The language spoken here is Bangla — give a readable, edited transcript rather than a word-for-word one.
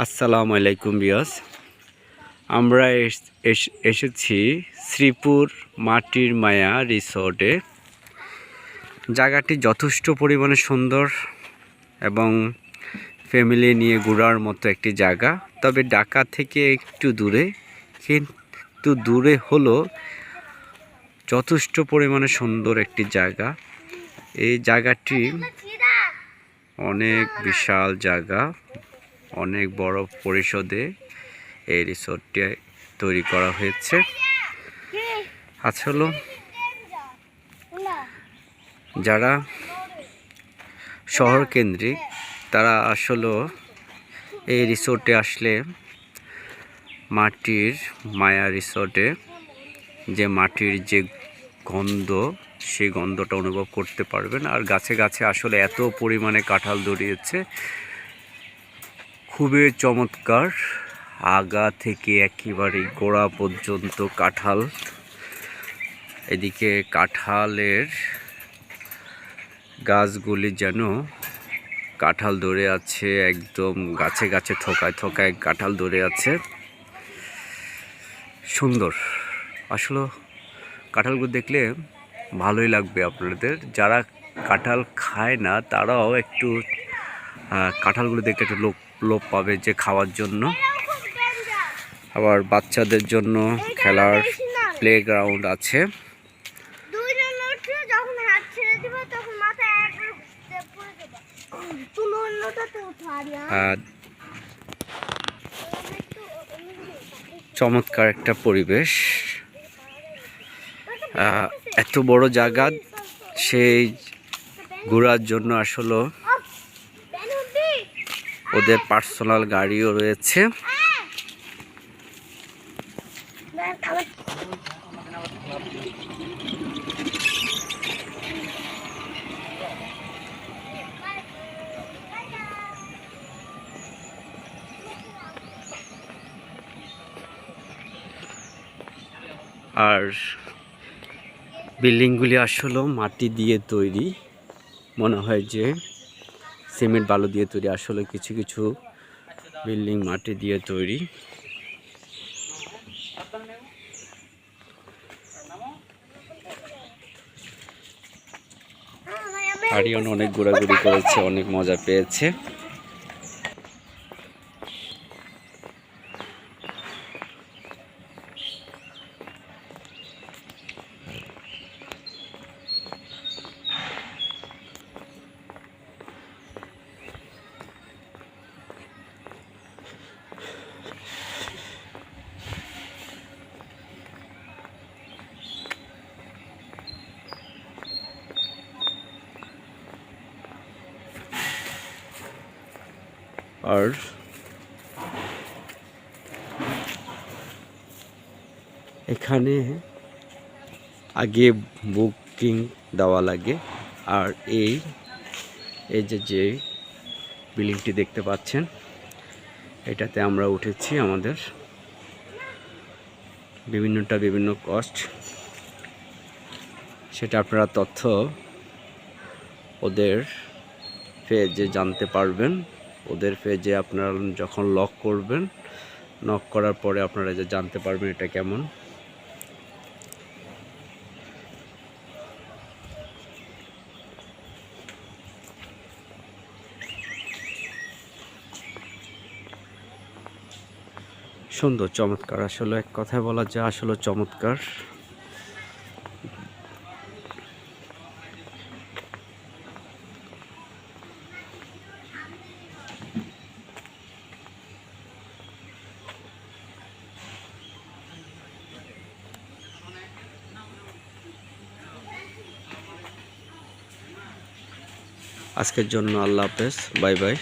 আসসালামু আলাইকুম বিয়স। আমরা এসেছি শ্রীপুর মাটির মায়া রিসোর্টে। জায়গাটি যথেষ্ট পরিমাণে সুন্দর এবং ফ্যামিলি নিয়ে ঘোরার মতো একটি জায়গা। তবে ঢাকা থেকে একটু দূরে, কিন্তু দূরে হলো যথেষ্ট পরিমাণে সুন্দর একটি জায়গা। এই জায়গাটি অনেক বিশাল জায়গা, অনেক বড় পরিসরে এই রিসোর্টটি তৈরি করা হয়েছে। আসলে যারা শহর কেন্দ্রিক তারা আসলে এই রিসোর্টে আসলে মাটির মায়া রিসোর্টে যে মাটির যে গন্ধ, সেই গন্ধটা অনুভব করতে পারবেন। আর গাছে গাছে আসলে এত পরিমাণে কাঁঠাল ধরিয়েছে, খুবই চমৎকার। আগা থেকে একেবারে গোড়া পর্যন্ত কাঁঠাল। এদিকে কাঁঠালের গাছগুলি যেন কাঁঠাল ধরে আছে, একদম গাছে গাছে থোকায় থোকায় কাঁঠাল ধরে আছে। সুন্দর আসলে কাঁঠালগুলো দেখলে ভালোই লাগবে আপনাদের। যারা কাঁঠাল খায় না তারাও একটু কাঁঠালগুলো দেখে একটু লোভ পাবে যে খাওয়ার জন্য। আবার বাচ্চাদের জন্য খেলার প্লেগ্রাউন্ড আছে। চমৎকার একটা পরিবেশ। এত বড় জায়গা, সেই ঘোরার জন্য আসলে ওদের পার্সোনাল গাড়িও রয়েছে। আর বিল্ডিংগুলি আসলে মাটি দিয়ে তৈরি, মনে হয় যে সিমেন্ট বালু দিয়ে তৈরি। আসলে কিছু কিছু বিল্ডিং মাটি দিয়ে তৈরি। আরিয়ান অনেক ঘোরাঘুরি করেছে, অনেক মজা পেয়েছে। আর এখানে আগে বুকিং দেওয়া লাগে। আর এই যে বিল্ডিংটি দেখতে পাচ্ছেন, এটাতে আমরা উঠেছি। আমাদের বিভিন্ন কস্ট, সেটা আপনারা তথ্য ওদের পেজে জানতে পারবেন। ওদের পেজে আপনারা যখন লক করবেন, নক করার পরে আপনারা যে জানতে পারবেন এটা কেমন। সুন্দর, চমৎকার। আসলে এক কথায় বলা যায় আসলে চমৎকার। আজকের জন্য আল্লাহ হাফেজ, বাই বাই।